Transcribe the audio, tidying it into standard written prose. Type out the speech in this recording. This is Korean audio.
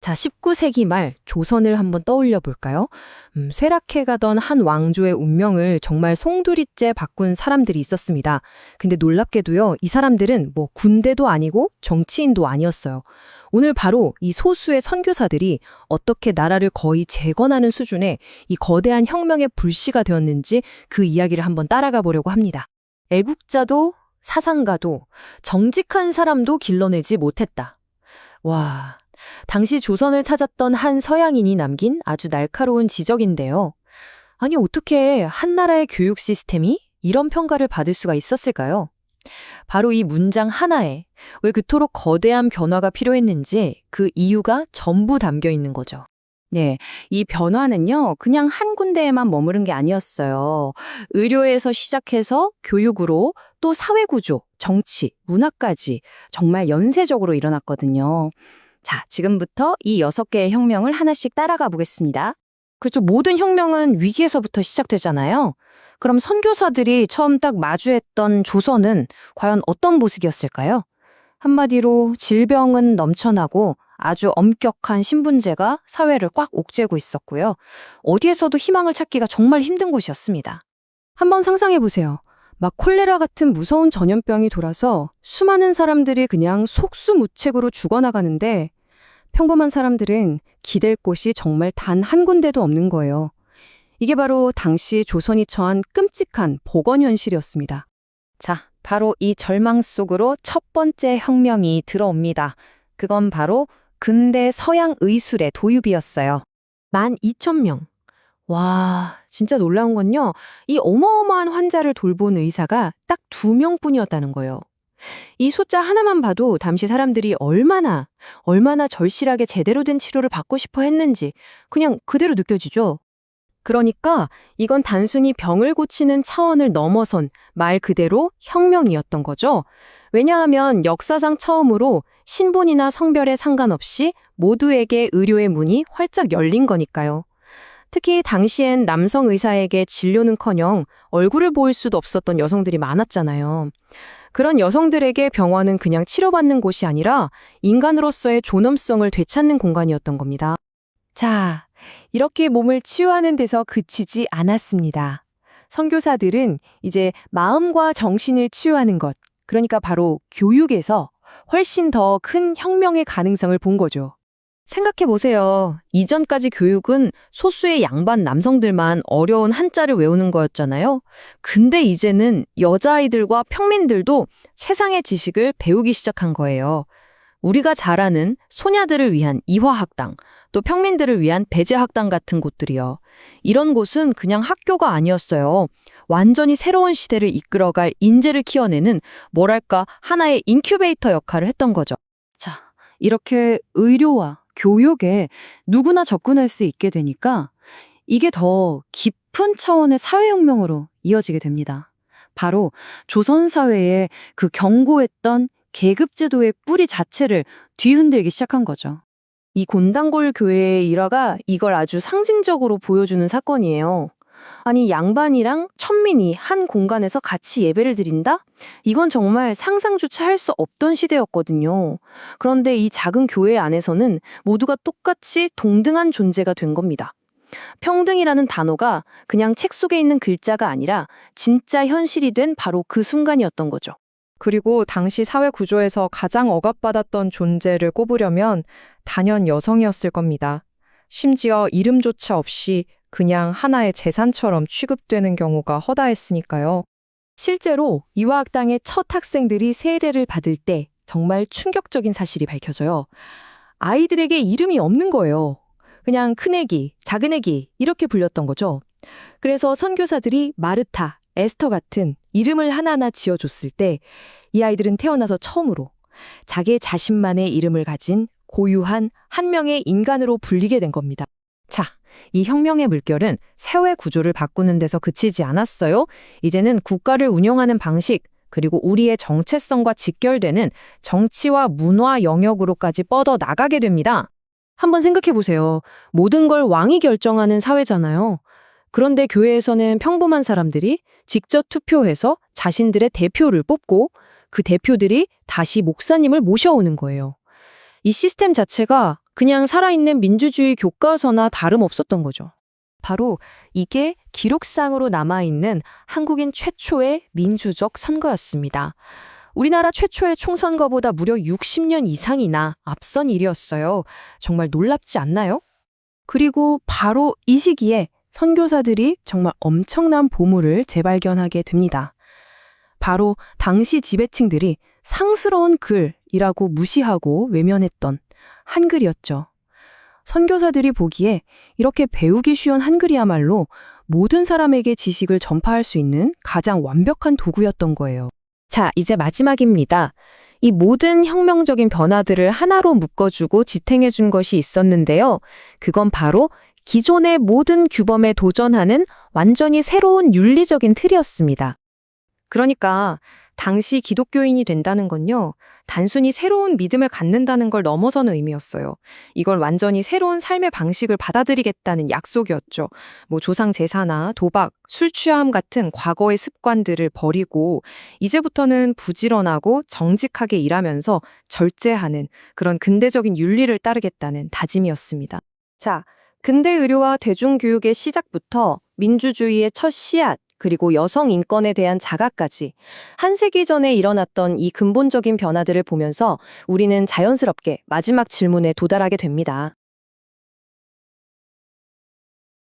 자, 19세기 말 조선을 한번 떠올려 볼까요? 쇠락해가던 한 왕조의 운명을 정말 송두리째 바꾼 사람들이 있었습니다. 근데 놀랍게도요, 이 사람들은 뭐 군대도 아니고 정치인도 아니었어요. 오늘 바로 이 소수의 선교사들이 어떻게 나라를 거의 재건하는 수준의 이 거대한 혁명의 불씨가 되었는지 그 이야기를 한번 따라가 보려고 합니다. 애국자도 사상가도 정직한 사람도 길러내지 못했다. 와, 당시 조선을 찾았던 한 서양인이 남긴 아주 날카로운 지적인데요. 아니, 어떻게 한 나라의 교육 시스템이 이런 평가를 받을 수가 있었을까요? 바로 이 문장 하나에 왜 그토록 거대한 변화가 필요했는지 그 이유가 전부 담겨 있는 거죠. 네, 이 변화는요, 그냥 한 군데에만 머무른 게 아니었어요. 의료에서 시작해서 교육으로 또 사회구조, 정치, 문화까지 정말 연쇄적으로 일어났거든요. 자, 지금부터 이 6개의 혁명을 하나씩 따라가 보겠습니다. 그렇죠. 모든 혁명은 위기에서부터 시작되잖아요. 그럼 선교사들이 처음 딱 마주했던 조선은 과연 어떤 모습이었을까요? 한마디로 질병은 넘쳐나고 아주 엄격한 신분제가 사회를 꽉 옥죄고 있었고요. 어디에서도 희망을 찾기가 정말 힘든 곳이었습니다. 한번 상상해 보세요. 막 콜레라 같은 무서운 전염병이 돌아서 수많은 사람들이 그냥 속수무책으로 죽어나가는데 평범한 사람들은 기댈 곳이 정말 단 한 군데도 없는 거예요. 이게 바로 당시 조선이 처한 끔찍한 보건 현실이었습니다. 자, 바로 이 절망 속으로 첫 번째 혁명이 들어옵니다. 그건 바로 근대 서양 의술의 도입이었어요. 12,000명. 와, 진짜 놀라운 건요. 이 어마어마한 환자를 돌본 의사가 딱 2명뿐이었다는 거예요. 이 숫자 하나만 봐도 당시 사람들이 얼마나 절실하게 제대로 된 치료를 받고 싶어 했는지 그냥 그대로 느껴지죠. 그러니까 이건 단순히 병을 고치는 차원을 넘어선 말 그대로 혁명이었던 거죠. 왜냐하면 역사상 처음으로 신분이나 성별에 상관없이 모두에게 의료의 문이 활짝 열린 거니까요. 특히 당시엔 남성 의사에게 진료는커녕 얼굴을 보일 수도 없었던 여성들이 많았잖아요. 그런 여성들에게 병원은 그냥 치료받는 곳이 아니라 인간으로서의 존엄성을 되찾는 공간이었던 겁니다. 자, 이렇게 몸을 치유하는 데서 그치지 않았습니다. 선교사들은 이제 마음과 정신을 치유하는 것, 그러니까 바로 교육에서 훨씬 더 큰 혁명의 가능성을 본 거죠. 생각해보세요. 이전까지 교육은 소수의 양반 남성들만 어려운 한자를 외우는 거였잖아요. 근데 이제는 여자아이들과 평민들도 세상의 지식을 배우기 시작한 거예요. 우리가 잘 아는 소냐들을 위한 이화학당, 또 평민들을 위한 배제학당 같은 곳들이요. 이런 곳은 그냥 학교가 아니었어요. 완전히 새로운 시대를 이끌어갈 인재를 키워내는 뭐랄까 하나의 인큐베이터 역할을 했던 거죠. 자, 이렇게 의료와 교육에 누구나 접근할 수 있게 되니까 이게 더 깊은 차원의 사회혁명으로 이어지게 됩니다. 바로 조선 사회의 그 견고했던 계급제도의 뿌리 자체를 뒤흔들기 시작한 거죠. 이 곤단골 교회의 일화가 이걸 아주 상징적으로 보여주는 사건이에요. 아니, 양반이랑 천민이 한 공간에서 같이 예배를 드린다? 이건 정말 상상조차 할 수 없던 시대였거든요. 그런데 이 작은 교회 안에서는 모두가 똑같이 동등한 존재가 된 겁니다. 평등이라는 단어가 그냥 책 속에 있는 글자가 아니라 진짜 현실이 된 바로 그 순간이었던 거죠. 그리고 당시 사회 구조에서 가장 억압받았던 존재를 꼽으려면 단연 여성이었을 겁니다. 심지어 이름조차 없이 그냥 하나의 재산처럼 취급되는 경우가 허다했으니까요. 실제로 이화학당의 첫 학생들이 세례를 받을 때 정말 충격적인 사실이 밝혀져요. 아이들에게 이름이 없는 거예요. 그냥 큰애기, 작은애기 이렇게 불렸던 거죠. 그래서 선교사들이 마르타, 에스터 같은 이름을 하나하나 지어줬을 때 이 아이들은 태어나서 처음으로 자기 자신만의 이름을 가진 고유한 한 명의 인간으로 불리게 된 겁니다. 자, 이 혁명의 물결은 사회 구조를 바꾸는 데서 그치지 않았어요. 이제는 국가를 운영하는 방식, 그리고 우리의 정체성과 직결되는 정치와 문화 영역으로까지 뻗어 나가게 됩니다. 한번 생각해 보세요. 모든 걸 왕이 결정하는 사회잖아요. 그런데 교회에서는 평범한 사람들이 직접 투표해서 자신들의 대표를 뽑고 그 대표들이 다시 목사님을 모셔오는 거예요. 이 시스템 자체가 그냥 살아있는 민주주의 교과서나 다름없었던 거죠. 바로 이게 기록상으로 남아있는 한국인 최초의 민주적 선거였습니다. 우리나라 최초의 총선거보다 무려 60년 이상이나 앞선 일이었어요. 정말 놀랍지 않나요? 그리고 바로 이 시기에 선교사들이 정말 엄청난 보물을 재발견하게 됩니다. 바로 당시 지배층들이 상스러운 글이라고 무시하고 외면했던 한글이었죠. 선교사들이 보기에 이렇게 배우기 쉬운 한글이야말로 모든 사람에게 지식을 전파할 수 있는 가장 완벽한 도구였던 거예요. 자, 이제 마지막입니다. 이 모든 혁명적인 변화들을 하나로 묶어주고 지탱해준 것이 있었는데요. 그건 바로 기존의 모든 규범에 도전하는 완전히 새로운 윤리적인 틀이었습니다. 그러니까 당시 기독교인이 된다는 건요, 단순히 새로운 믿음을 갖는다는 걸 넘어서는 의미였어요. 이걸 완전히 새로운 삶의 방식을 받아들이겠다는 약속이었죠. 뭐 조상 제사나 도박, 술 취함 같은 과거의 습관들을 버리고 이제부터는 부지런하고 정직하게 일하면서 절제하는 그런 근대적인 윤리를 따르겠다는 다짐이었습니다. 자, 근대 의료와 대중교육의 시작부터 민주주의의 첫 씨앗, 그리고 여성 인권에 대한 자각까지 한 세기 전에 일어났던 이 근본적인 변화들을 보면서 우리는 자연스럽게 마지막 질문에 도달하게 됩니다.